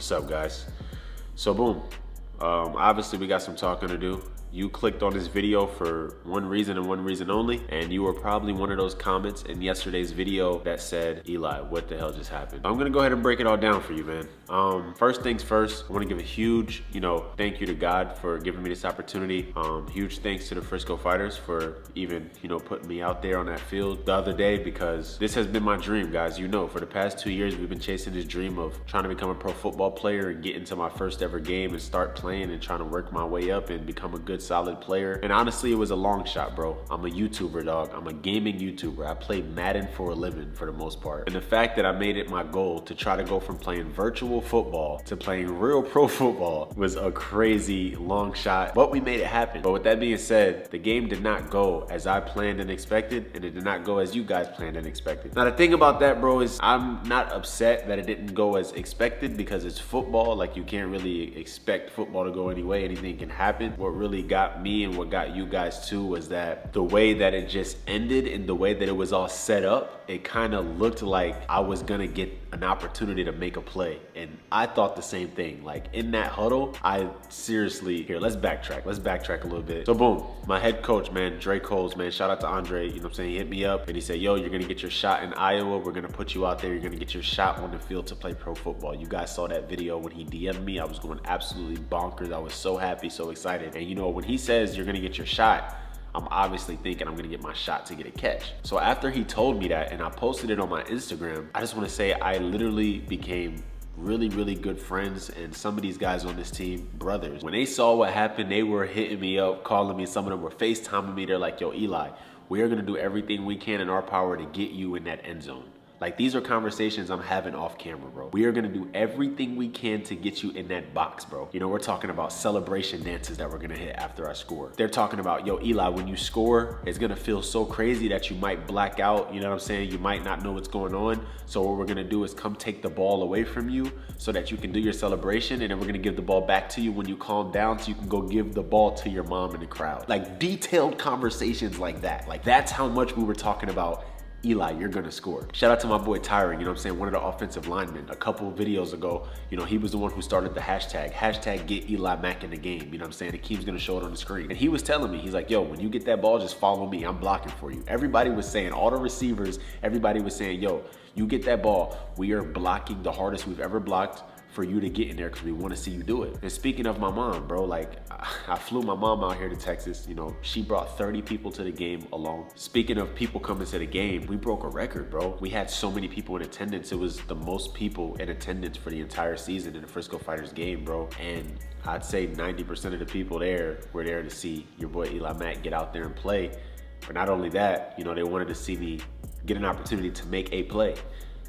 What's up, guys? So boom, obviously we got some talking to do. You clicked on this video for one reason and one reason only, and you were probably one of those comments in yesterday's video that said, Eli, what the hell just happened? I'm gonna go ahead and break it all down for you, man. First things first, I wanna give a huge, thank you to God for giving me this opportunity. Huge thanks to the Frisco Fighters for even, putting me out there on that field the other day, because this has been my dream, guys. For the past 2 years, we've been chasing this dream of trying to become a pro football player and get into my first ever game and start playing and trying to work my way up and become a good solid player. And honestly, it was a long shot, bro. I'm a YouTuber, dog. I'm a gaming YouTuber. I play Madden for a living for the most part. And the fact that I made it my goal to try to go from playing virtual football to playing real pro football was a crazy long shot, but we made it happen. But with that being said, the game did not go as I planned and expected, and it did not go as you guys planned and expected. Now, the thing about that, bro, is I'm not upset that it didn't go as expected, because it's football. Like, you can't really expect football to go any way. Anything can happen. What really got me and what got you guys too was that the way that it just ended and the way that it was all set up, it kind of looked like I was gonna get an opportunity to make a play. And I thought the same thing. Like, in that huddle, I seriously, here, let's backtrack a little bit. So boom, my head coach, man, Dre Coles, man, shout out to Andre, he hit me up and he said, yo, you're gonna get your shot in Iowa. We're gonna put you out there. You're gonna get your shot on the field to play pro football. You guys saw that video when he DM'd me. I was going absolutely bonkers. I was so happy, so excited. And when he says you're gonna get your shot, I'm obviously thinking I'm gonna get my shot to get a catch. So after he told me that and I posted it on my Instagram, I just wanna say I literally became really, really good friends, and some of these guys on this team, brothers. When they saw what happened, they were hitting me up, calling me. Some of them were FaceTiming me. They're like, yo, Eli, we are gonna do everything we can in our power to get you in that end zone. Like, these are conversations I'm having off camera, bro. We are gonna do everything we can to get you in that box, bro. We're talking about celebration dances that we're gonna hit after I score. They're talking about, yo, Eli, when you score, it's gonna feel so crazy that you might black out, you know what I'm saying? You might not know what's going on. So what we're gonna do is come take the ball away from you so that you can do your celebration, and then we're gonna give the ball back to you when you calm down so you can go give the ball to your mom in the crowd. Like, detailed conversations like that. Like, that's how much we were talking about, Eli, you're gonna score. Shout out to my boy Tyron, one of the offensive linemen. A couple of videos ago, he was the one who started the hashtag get Eli Mack in the game. Akeem's gonna show it on the screen. And he was telling me, he's like, yo, when you get that ball, just follow me. I'm blocking for you. Everybody was saying, all the receivers, everybody was saying, yo, you get that ball, we are blocking the hardest we've ever blocked for you to get in there, because we want to see you do it. And speaking of my mom, bro, like, I flew my mom out here to Texas. She brought 30 people to the game alone. Speaking of people coming to the game, we broke a record, bro. We had so many people in attendance. It was the most people in attendance for the entire season in the Frisco Fighters game, bro. And I'd say 90% of the people there were there to see your boy Eli Mack get out there and play. But not only that, they wanted to see me get an opportunity to make a play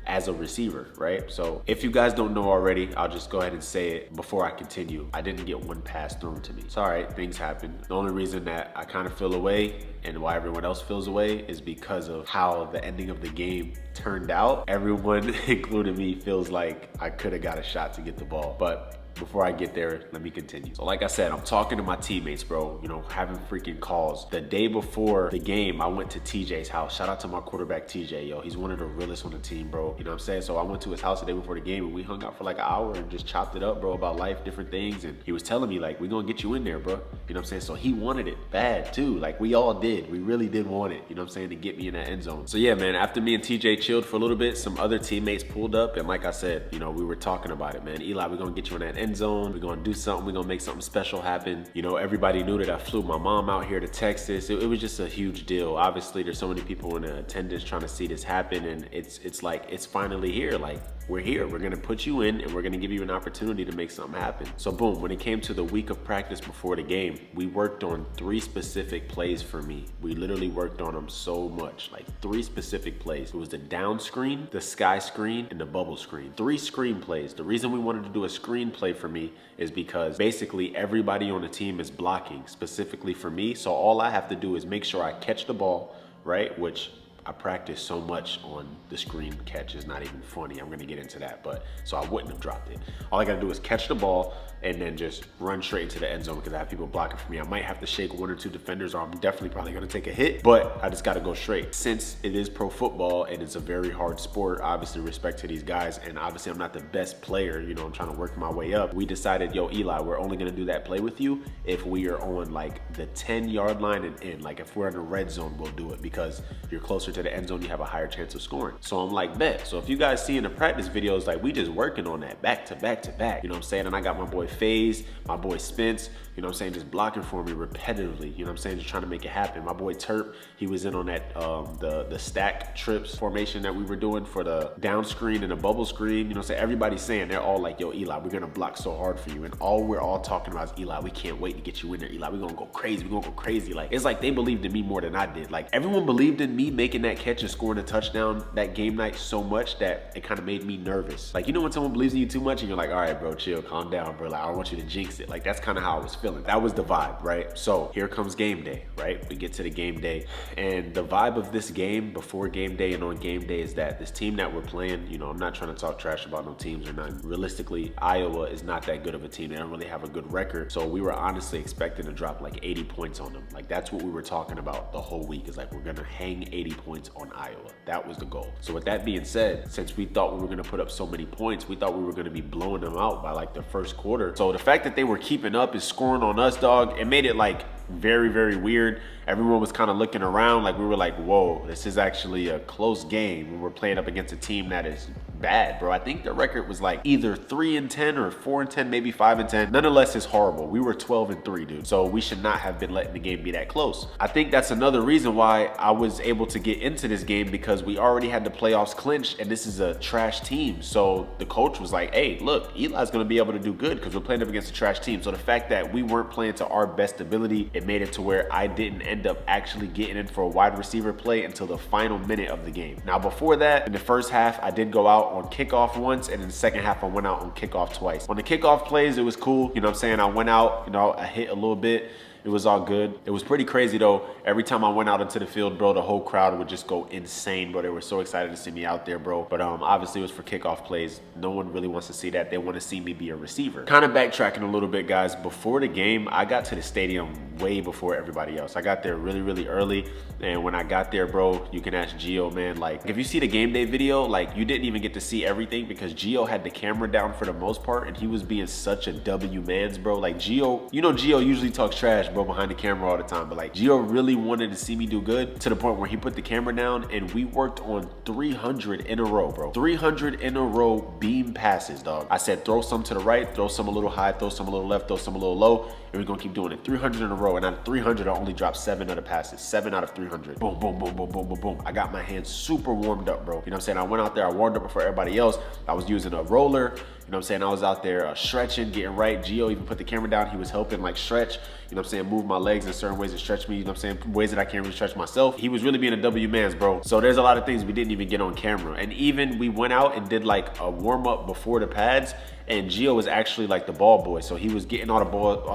as a receiver, right? So if you guys don't know already, I'll just go ahead and say it before I continue. I didn't get one pass thrown to me. It's all right, things happen. The only reason that I kind of feel away and why everyone else feels away is because of how the ending of the game turned out. Everyone, including me, feels like I could have got a shot to get the ball. But before I get there, let me continue. So like I said, I'm talking to my teammates, bro, having freaking calls. The day before the game, I went to TJ's house. Shout out to my quarterback, TJ, yo. He's one of the realest on the team, bro. You know what I'm saying? So I went to his house the day before the game and we hung out for like an hour and just chopped it up, bro, about life, different things. And he was telling me, like, we're gonna get you in there, bro. You know what I'm saying? So he wanted it bad too. Like, we all did. We really did want it, you know what I'm saying, to get me in that end zone. So yeah, man, after me and TJ chilled for a little bit, some other teammates pulled up. And like I said, we were talking about it, man. Eli, we're gonna get you in that end zone. We're gonna do something. We're gonna make something special happen. Everybody knew that I flew my mom out here to Texas. It was just a huge deal. Obviously, there's so many people in the attendance trying to see this happen, and it's like, it's finally here. Like, we're here. We're gonna put you in, and we're gonna give you an opportunity to make something happen. So boom, when it came to the week of practice before the game, we worked on 3 specific plays for me. We literally worked on them so much, like 3 specific plays. It was the down screen, the sky screen, and the bubble screen. 3 screen plays. The reason we wanted to do a screen play for me is because basically everybody on the team is blocking specifically for me. So all I have to do is make sure I catch the ball, right? Which I practice so much on the screen catch, it's not even funny. I'm gonna get into that, but so I wouldn't have dropped it. All I gotta do is catch the ball and then just run straight into the end zone because I have people blocking for me. I might have to shake 1 or 2 defenders, or I'm definitely probably gonna take a hit, but I just gotta go straight. Since it is pro football and it's a very hard sport, obviously respect to these guys, and obviously I'm not the best player, you know, I'm trying to work my way up. We decided, yo, Eli, we're only gonna do that play with you if we are on like the 10-yard line and in. Like if we're in the red zone, we'll do it because you're closer to the end zone, you have a higher chance of scoring. So I'm like, bet. So if you guys see in the practice videos, like we just working on that back to back to back, you know what I'm saying? And I got my boy FaZe, my boy Spence, you know what I'm saying, just blocking for me repetitively, you know what I'm saying, just trying to make it happen. My boy Terp, he was in on that the stack trips formation that we were doing for the down screen and the bubble screen, you know what I'm saying? Everybody's saying, they're all like, yo, Eli, we're gonna block so hard for you. And all we're all talking about is, Eli, we can't wait to get you in there, Eli, we're gonna go crazy, we're gonna go crazy. Like, it's like they believed in me more than I did. Like, everyone believed in me making that catch and scoring a touchdown that game night so much that it kind of made me nervous. Like, you know when someone believes in you too much and you're like, all right, bro, chill, calm down, bro. Like, I don't want you to jinx it. Like, that's kind of how I was feeling. That was the vibe, right? So here comes game day, right? We get to the game day, and the vibe of this game before game day and on game day is that this team that we're playing, you know, I'm not trying to talk trash about no teams or nothing. Realistically, Iowa is not that good of a team. They don't really have a good record. So we were honestly expecting to drop like 80 points on them. Like, that's what we were talking about the whole week, is like, we're gonna hang 80 points on Iowa. That was the goal. So with that being said, since we thought we were gonna put up so many points, we thought we were gonna be blowing them out by like the first quarter. So the fact that they were keeping up and scoring on us, dog, it made it like very, very weird. Everyone was kind of looking around like we were like, whoa, this is actually a close game when we're playing up against a team that is bad, bro. I think the record was like either 3-10 or 4-10, maybe 5-10. Nonetheless, it's horrible. We were 12-3, dude. So we should not have been letting the game be that close. I think that's another reason why I was able to get into this game, because we already had the playoffs clinched and this is a trash team. So the coach was like, hey, look, Eli's gonna be able to do good because we're playing up against a trash team. So the fact that we weren't playing to our best ability, it made it to where I didn't end up actually getting in for a wide receiver play until the final minute of the game. Now, before that, in the first half, I did go out on kickoff once, and in the second half, I went out on kickoff twice. On the kickoff plays, it was cool. You know what I'm saying? I went out, you know, I hit a little bit. It was all good. It was pretty crazy though. Every time I went out into the field, bro, the whole crowd would just go insane, bro. They were so excited to see me out there, bro. But obviously it was for kickoff plays. No one really wants to see that. They want to see me be a receiver. Kind of backtracking a little bit, guys. Before the game, I got to the stadium way before everybody else. I got there really, really early. And when I got there, bro, you can ask Gio, man. Like, if you see the game day video, like, you didn't even get to see everything because Gio had the camera down for the most part, and he was being such a W mans, bro. Like, Gio, you know, Gio usually talks trash, bro, behind the camera all the time, but like, Gio really wanted to see me do good to the point where he put the camera down and we worked on 300 in a row, bro. 300 in a row beam passes, dog. I said, throw some to the right, throw some a little high, throw some a little left, throw some a little low, and we're gonna keep doing it. 300 in a row, and out of 300, I only dropped 7 of the passes. 7 out of 300. Boom, boom, boom, boom, boom, boom, boom. I got my hands super warmed up, bro. You know what I'm saying? I went out there, I warmed up before everybody else. I was using a roller. You know what I'm saying? I was out there stretching, getting right. Gio even put the camera down. He was helping like stretch, you know what I'm saying, move my legs in certain ways that stretch me, you know what I'm saying, ways that I can't really stretch myself. He was really being a W mans, bro. So there's a lot of things we didn't even get on camera. And even we went out and did like a warm up before the pads, and Gio was actually like the ball boy. So he was getting all the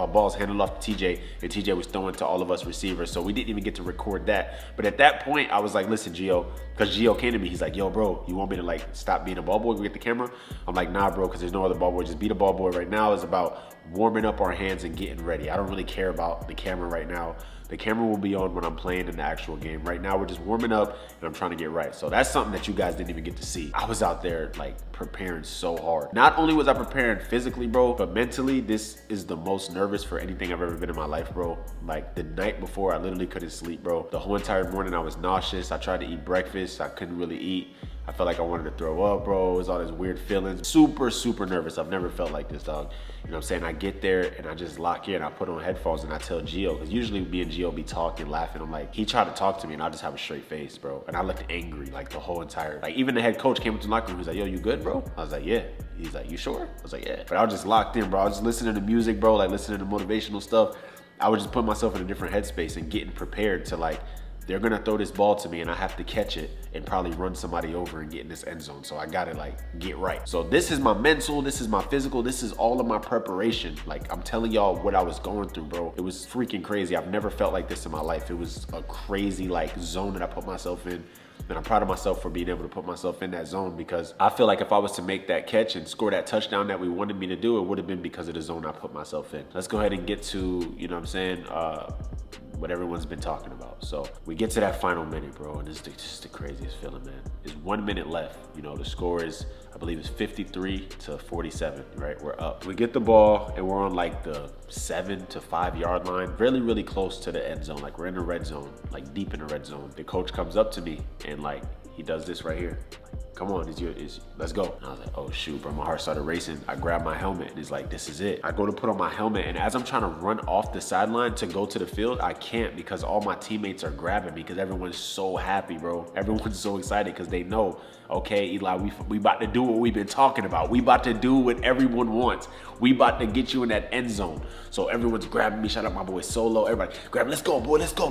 balls handed off to TJ, and TJ was throwing to all of us receivers. So we didn't even get to record that. But at that point, I was like, listen, Gio, because Gio came to me, he's like, yo, bro, you want me to like stop being a ball boy, go get the camera? I'm like, nah, bro, because there's no other ball boy. Just be the ball boy right now. It's about warming up our hands and getting ready. I don't really care about the camera right now. The camera will be on when I'm playing in the actual game. Right now, we're just warming up and I'm trying to get right. So that's something that you guys didn't even get to see. I was out there like preparing so hard. Not only was I preparing physically, bro, but mentally, this is the most nervous for anything I've ever been in my life, bro. Like the night before, I literally couldn't sleep, bro. The whole entire morning, I was nauseous. I tried to eat breakfast. I couldn't really eat. I felt like I wanted to throw up, bro. It was all this weird feelings. Super, super nervous. I've never felt like this, dog. You know what I'm saying? I get there and I just lock in. I put on headphones and I tell Gio, because usually me and Gio be talking, laughing. I'm like, he tried to talk to me and I just have a straight face, bro. And I looked angry like the whole entire, like even the head coach came into the locker room. He was like, yo, you good, bro? I was like, yeah. He's like, you sure? I was like, yeah. But I was just locked in, bro. I was just listening to music, bro, like listening to motivational stuff. I would just put myself in a different headspace and getting prepared to like, they're gonna throw this ball to me and I have to catch it and probably run somebody over and get in this end zone. So I gotta like get right. So this is my mental, this is my physical, this is all of my preparation. Like I'm telling y'all what I was going through, bro. It was freaking crazy. I've never felt like this in my life. It was a crazy like zone that I put myself in. And I'm proud of myself for being able to put myself in that zone, because I feel like if I was to make that catch and score that touchdown that we wanted me to do, it would have been because of the zone I put myself in. Let's go ahead and get to, you know what I'm saying, what everyone's been talking about. So we get to that final minute, bro, and it's just the craziest feeling, man. There's 1 minute left. You know, the score is, I believe it's 53-47, right? We're up. We get the ball and we're on like the 7 to 5 yard line, really, really close to the end zone. Like we're in the red zone, like deep in the red zone. The coach comes up to me and like, he does this right here. Come on, let's go. And I was like, oh shoot, bro, my heart started racing. I grabbed my helmet and he's like, this is it. I go to put on my helmet, and as I'm trying to run off the sideline to go to the field, I can't, because all my teammates are grabbing me, because everyone's so happy, bro. Everyone's so excited because they know, okay, Eli, we about to do what we've been talking about. We about to do what everyone wants. We about to get you in that end zone. So everyone's grabbing me. Shout out my boy Solo. Everybody grab, let's go, boy, let's go.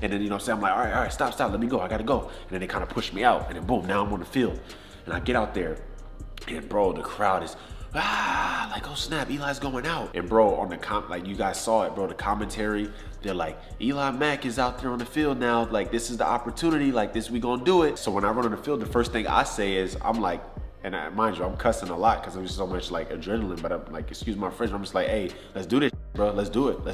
And then, you know what I'm saying? I'm like, all right, stop, let me go. I gotta go. And then they kind of push me out, and then boom, now I'm on the field. And I get out there, and bro, the crowd is, like, oh snap, Eli's going out. And bro, on the like you guys saw it, bro, the commentary, they're like, Eli Mack is out there on the field now. Like, this is the opportunity. Like, this, we gonna do it. So when I run on the field, the first thing I say is, I'm like, and mind you, I'm cussing a lot because there's so much like adrenaline, but I'm like, excuse my French, I'm just like, hey, let's do this, bro. Let's do it.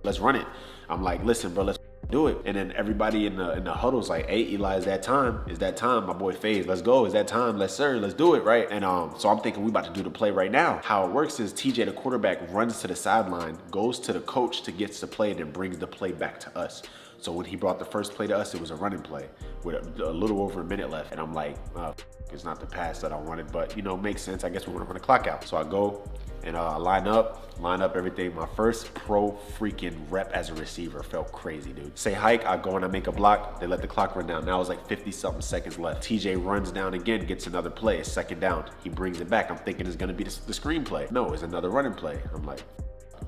Let's run it. I'm like, listen, bro, let's do it. And then everybody in the huddle's like, hey, Eli, is that time? My boy FaZe, let's go. Is that time? Let's do it, right? And so I'm thinking we about to do the play right now. How it works is TJ, the quarterback, runs to the sideline, goes to the coach to get the play, and then brings the play back to us. So when he brought the first play to us, it was a running play with a little over a minute left. And I'm like, it's not the pass that I wanted, but you know, makes sense. I guess we want to run the clock out. So I go and line up everything. My first pro freaking rep as a receiver felt crazy, dude. Say hike, I go and I make a block. They let the clock run down. Now it's like 50 something seconds left. TJ runs down again, gets another play, it's second down. He brings it back. I'm thinking it's gonna be the screenplay. No, it's another running play. I'm like,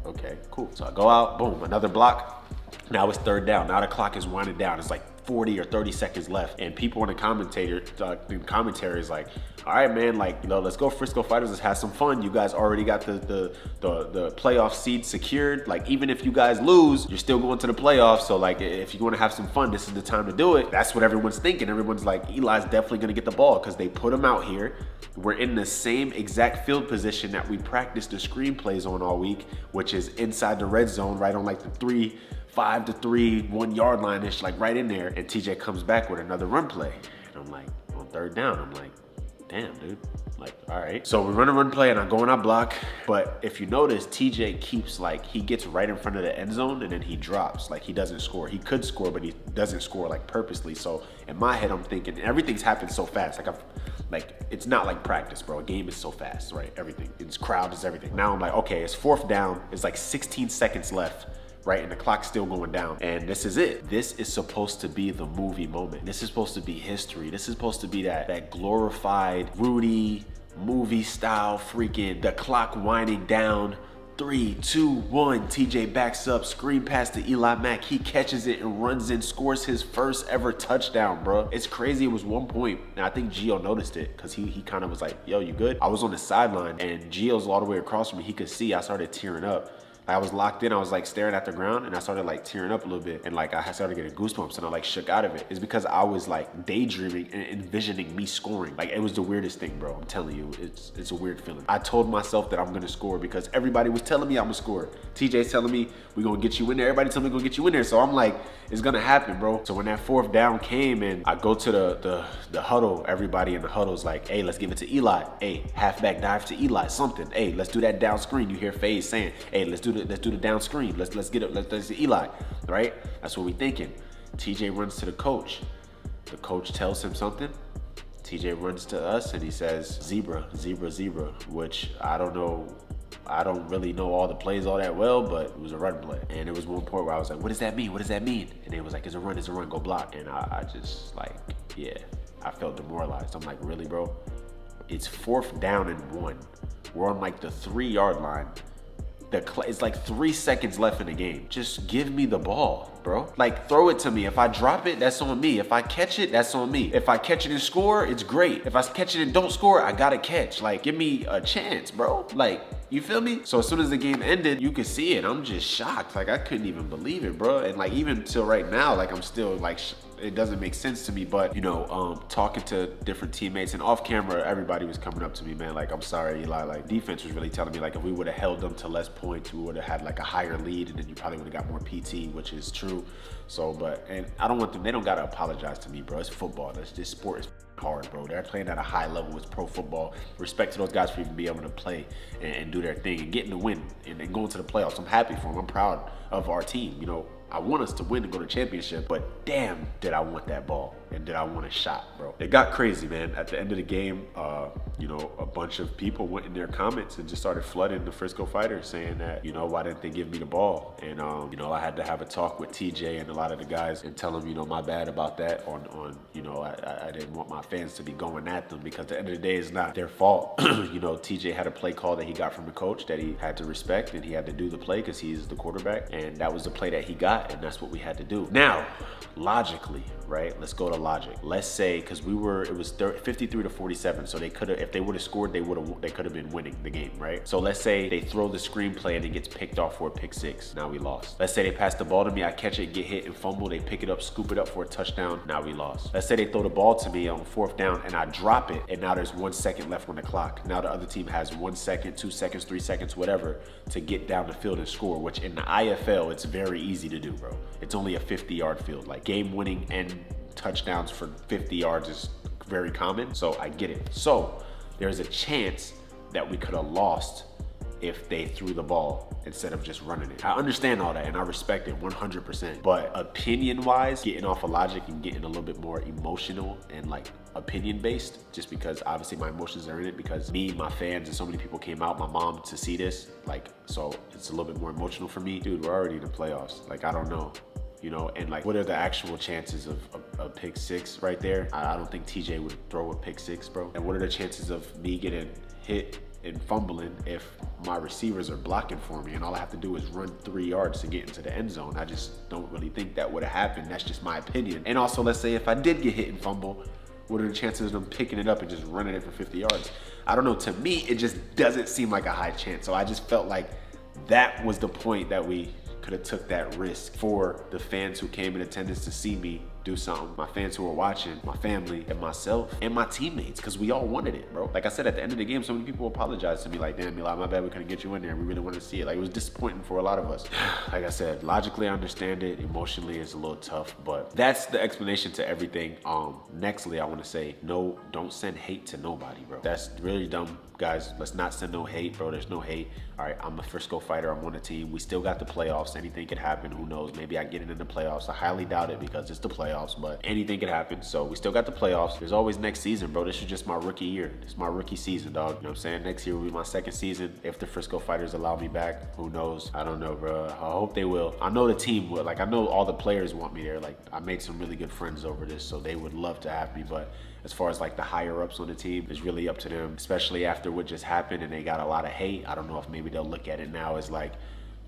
okay, cool. So I go out, boom, another block. Now it's third down. Now the clock is winding down. It's like 40 or 30 seconds left, and people in the commentary is like, all right, man, like, you know, let's go Frisco Fighters, let's have some fun. You guys already got the playoff seed secured. Like, even if you guys lose, you're still going to the playoffs. So like, if you want to have some fun, this is the time to do it. That's what everyone's thinking. Everyone's like, Eli's definitely gonna get the ball because they put him out here. We're in the same exact field position that we practiced the screenplays on all week, which is inside the red zone, right on like the 5 to 3 1 yard line-ish, like right in there. And TJ comes back with another run play. And I'm like, on third down, I'm like, damn, dude. Like, all right. So we run a run play and I go and I block. But if you notice, TJ keeps like, he gets right in front of the end zone and then he drops. Like, he doesn't score. He could score, but he doesn't score like purposely. So in my head, I'm thinking everything's happened so fast. Like, it's not like practice, bro. A game is so fast, right? Everything. It's crowd, it's everything. Now I'm like, okay, it's fourth down. It's like 16 seconds left, right? And the clock's still going down. And this is it. This is supposed to be the movie moment. This is supposed to be history. This is supposed to be that glorified Rudy movie style freaking, the clock winding down. 3, 2, 1, TJ backs up, screen pass to Eli Mack. He catches it and runs in, scores his first ever touchdown, bro. It's crazy. It was 1 point. And I think Gio noticed it because he kind of was like, yo, you good? I was on the sideline and Gio's all the way across from me. He could see I started tearing up. I was locked in, I was like staring at the ground and I started like tearing up a little bit and like I started getting goosebumps and I like shook out of it. It's because I was like daydreaming and envisioning me scoring. Like, it was the weirdest thing, bro. I'm telling you, it's a weird feeling. I told myself that I'm gonna score because everybody was telling me I'm gonna score. TJ's telling me we're gonna get you in there. Everybody telling me we're gonna get you in there. So I'm like, it's gonna happen, bro. So when that fourth down came and I go to the huddle, everybody in the huddle's like, hey, let's give it to Eli. Hey, halfback dive to Eli, something. Hey, let's do that down screen. You hear FaZe saying, hey, let's do the down screen. Let's get it. Let's Eli, right? That's what we thinking. TJ runs to the coach. The coach tells him something. TJ runs to us and he says, zebra, zebra, zebra, which I don't know. I don't really know all the plays all that well, but it was a run play. And it was one point where I was like, what does that mean? What does that mean? And it was like, it's a run, go block. And I just like, yeah, I felt demoralized. I'm like, really, bro? It's fourth down and 1. We're on like the 3 yard line. It's like 3 seconds left in the game. Just give me the ball, bro. Like, throw it to me. If I drop it, that's on me. If I catch it, that's on me. If I catch it and score, it's great. If I catch it and don't score, I gotta catch. Like, give me a chance, bro. Like, you feel me? So as soon as the game ended, you could see it. I'm just shocked. Like, I couldn't even believe it, bro. And like, even till right now, like, I'm still like it doesn't make sense to me. But you know, talking to different teammates and off camera, everybody was coming up to me, man, like, I'm sorry, Eli, like defense was really telling me like if we would have held them to less points, we would have had like a higher lead, and then you probably would have got more PT, which is true. So, and I don't want them, they don't gotta apologize to me, bro. It's football. This sport is hard, bro. They're playing at a high level. It's pro football. Respect to those guys for even being able to play and do their thing and getting the win and going to the playoffs. I'm happy for them. I'm proud of our team. You know, I want us to win and go to championship, but damn, did I want that ball and did I want a shot, bro. It got crazy, man. At the end of the game, you know, a bunch of people went in their comments and just started flooding the Frisco Fighters saying that, you know, why didn't they give me the ball? And, you know, I had to have a talk with TJ and a lot of the guys and tell them, you know, my bad about that on you know, I didn't want my fans to be going at them because at the end of the day, it's not their fault. You know, TJ had a play call that he got from the coach that he had to respect, and he had to do the play because he's the quarterback, and that was the play that he got, and that's what we had to do. Now, logically, right? Let's go to logic. Let's say, because it was 53-47, so they could have, if they would have scored, they could have been winning the game, right? So let's say they throw the screenplay and it gets picked off for a pick six. Now we lost. Let's say they pass the ball to me, I catch it, get hit and fumble, they pick it up, scoop it up for a touchdown. Now we lost. Let's say they throw the ball to me on 4th down and I drop it, and now there's 1 second left on the clock. Now the other team has 1 second, 2 seconds, 3 seconds, whatever, to get down the field and score, which in the IFL, it's very easy to do, bro. It's only a 50-yard field. Like game winning and touchdowns for 50 yards is very common, so I get it. So there's a chance that we could have lost if they threw the ball instead of just running it. I understand all that and I respect it 100%, but opinion-wise, getting off of logic and getting a little bit more emotional and like opinion-based, just because obviously my emotions are in it because me, my fans, and so many people came out, my mom, to see this, like, so it's a little bit more emotional for me. Dude, we're already in the playoffs. Like, I don't know. You know, and like, what are the actual chances of a pick six right there? I don't think TJ would throw a pick six, bro. And what are the chances of me getting hit and fumbling if my receivers are blocking for me and all I have to do is run 3 yards to get into the end zone? I just don't really think that would have happened. That's just my opinion. And also, let's say if I did get hit and fumble, what are the chances of them picking it up and just running it for 50 yards? I don't know. To me, it just doesn't seem like a high chance. So I just felt like that was the point that we could have took that risk for the fans who came in attendance to see me do something, my fans who were watching, my family, and myself, and my teammates, because we all wanted it, bro. Like I said, at the end of the game, so many people apologized to me, like, damn, Eli, my bad, we couldn't get you in there. We really wanted to see it. Like, it was disappointing for a lot of us. Like I said, logically, I understand it. Emotionally, it's a little tough, but that's the explanation to everything. Nextly, I want to say, no, don't send hate to nobody, bro. That's really dumb, guys. Let's not send no hate, bro. There's no hate. All right, I'm a Frisco Fighter. I'm on the team. We still got the playoffs. Anything could happen. Who knows? Maybe I get it in the playoffs. I highly doubt it because it's the playoffs, but anything could happen. So we still got the playoffs. There's always next season, bro. This is just my rookie year. This is my rookie season, dog. You know what I'm saying? Next year will be my second season. If the Frisco Fighters allow me back, who knows? I don't know, bro. I hope they will. I know the team will. Like, I know all the players want me there. Like, I made some really good friends over this, so they would love to have me, but as far as like the higher ups on the team, it's really up to them, especially after what just happened and they got a lot of hate. I don't know if maybe they'll look at it now as like,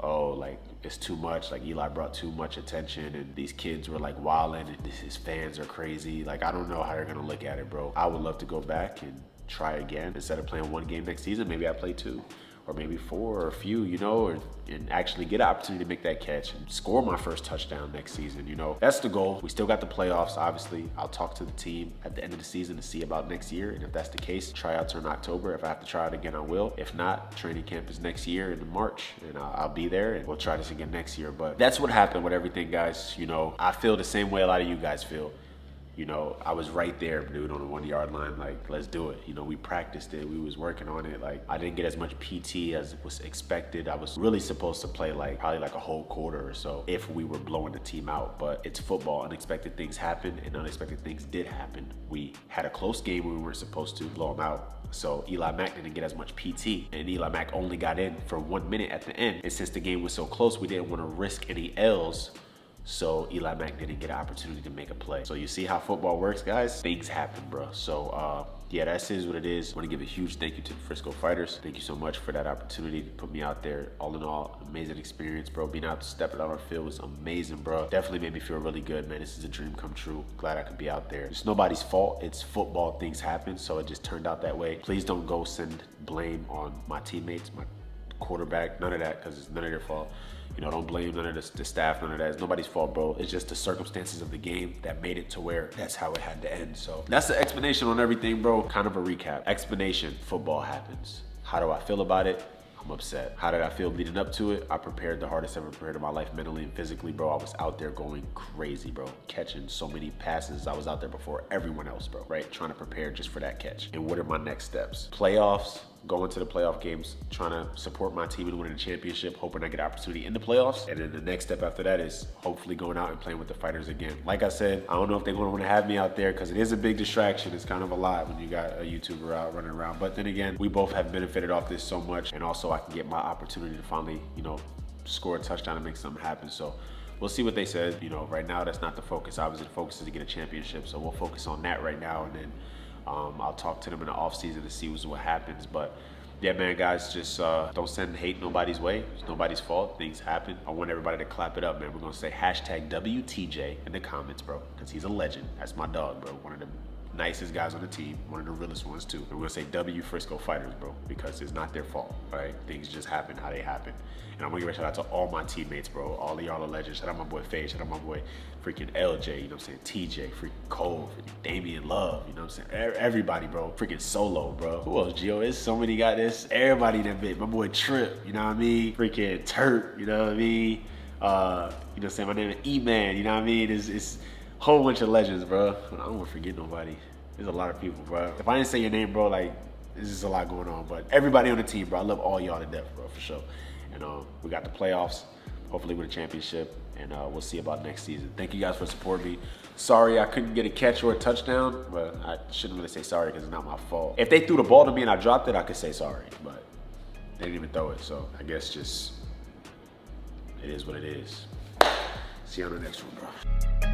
oh, like it's too much, like Eli brought too much attention and these kids were like wilding and his fans are crazy. Like, I don't know how they're gonna look at it, bro. I would love to go back and try again. Instead of playing 1 game next season, maybe I play 2. Or maybe 4 or a few, you know, and actually get an opportunity to make that catch and score my first touchdown next season, you know. That's the goal. We still got the playoffs, obviously. I'll talk to the team at the end of the season to see about next year, and if that's the case, tryouts are in October. If I have to try it again, I will. If not, training camp is next year in March, and I'll be there, and we'll try this again next year. But that's what happened with everything, guys. You know, I feel the same way a lot of you guys feel. You know, I was right there, dude, on the 1 yard line. Like, let's do it. You know, we practiced it. We was working on it. Like, I didn't get as much PT as was expected. I was really supposed to play like probably like a whole quarter or so if we were blowing the team out. But it's football. Unexpected things happen, and unexpected things did happen. We had a close game where we weren't supposed to blow them out. So Eli Mack didn't get as much PT, and Eli Mack only got in for 1 minute at the end. And since the game was so close, we didn't want to risk any L's. So Eli Mack didn't get an opportunity to make a play. So you see how football works, guys? Things happen, bro. So yeah, that is what it is. I want to give a huge thank you to the Frisco Fighters. Thank you so much for that opportunity to put me out there. All in all, amazing experience, bro. Being out, stepping out on the field was amazing, bro. Definitely made me feel really good, man. This is a dream come true. Glad I could be out there. It's nobody's fault. It's football. Things happen, so it just turned out that way. Please don't go send blame on my teammates, my quarterback, none of that, because it's none of their fault. You know, don't blame none of the staff, none of that. It's nobody's fault, bro. It's just the circumstances of the game that made it to where that's how it had to end. So that's the explanation on everything, bro. Kind of a recap. Explanation, football happens. How do I feel about it? I'm upset. How did I feel leading up to it? I prepared the hardest I've ever prepared in my life, mentally and physically, bro. I was out there going crazy, bro. Catching so many passes. I was out there before everyone else, bro, right? Trying to prepare just for that catch. And what are my next steps? Playoffs, going to the playoff games, trying to support my team and winning the championship, hoping I get an opportunity in the playoffs. And then the next step after that is hopefully going out and playing with the fighters again. Like I said, I don't know if they're going to want to have me out there because it is a big distraction. It's kind of a lot when you got a YouTuber out running around. But then again, we both have benefited off this so much. And also I can get my opportunity to finally, you know, score a touchdown and make something happen. So we'll see what they said. You know, right now that's not the focus. Obviously the focus is to get a championship. So we'll focus on that right now. And then I'll talk to them in the off season to see what happens. But yeah, man, guys, just don't send hate nobody's way. It's nobody's fault. Things happen. I want everybody to clap it up, man. We're going to say hashtag WTJ in the comments, bro, because he's a legend. That's my dog, bro. One of the nicest guys on the team. One of the realest ones, too. And we're going to say W Frisco Fighters, bro, because it's not their fault, right? Things just happen how they happen. And I'm going to give a shout out to all my teammates, bro. All of y'all are legends. Shout out my boy Faye. Shout out my boy freaking LJ, you know what I'm saying? TJ, freaking Cole, freaking Damian Love, you know what I'm saying? Everybody, bro. Freaking Solo, bro. Who else, Gio? There's so many got this. Everybody that bit. My boy Trip, you know what I mean? Freaking Turk, you know what I mean? You know what I'm saying? My name is E-Man, you know what I mean? It's a whole bunch of legends, bro. I don't want to forget nobody. There's a lot of people, bro. If I didn't say your name, bro, like, there's just a lot going on. But everybody on the team, bro, I love all y'all to death, bro, for sure. And we got the playoffs, hopefully with a championship, and we'll see about next season. Thank you guys for supporting me. Sorry I couldn't get a catch or a touchdown, but I shouldn't really say sorry because it's not my fault. If they threw the ball to me and I dropped it, I could say sorry, but they didn't even throw it, so I guess just, it is what it is. See you on the next one, bro.